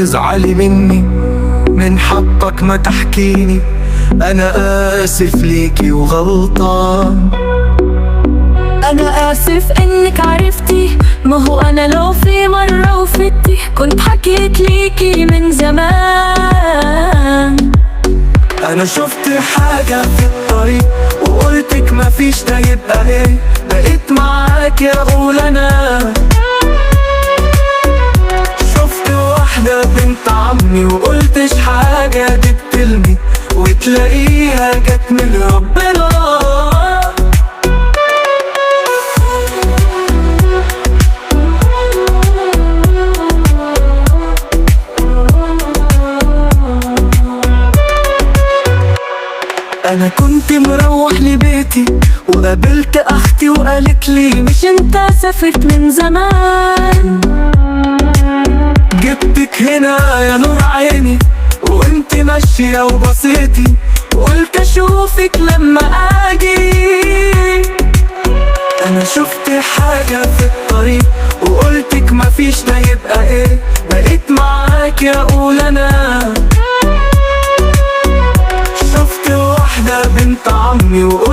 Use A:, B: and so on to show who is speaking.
A: تزعلي مني، من حقك ما تحكيني. أنا آسف ليكي وغلطان.
B: أنا آسف إنك عرفتي، ما هو أنا لو في مرة وفتي كنت حكيت ليكي من زمان.
A: أنا شفت حاجة في الطريق وقلتك مفيش ده يبقى إيه، بقيت معاك أقول أنا. شفت واحدة بنت عمي وقلتش حاجة دي بتلمي، وتلاقيها جت من ربنا. أنا كنت مروح لبيتي وقابلت أختي وقالت لي مش
B: انت سافرت من زمان،
A: جبتك هنا يا نور عيني، وانت ماشية وبصيتي وقلت أشوفك لما أجي. أنا شفت حاجة في الطريق وقلتك مفيش ده يبقى إيه، بقيت معاك أقول أنا. شفت واحدة بنت عمي وقلت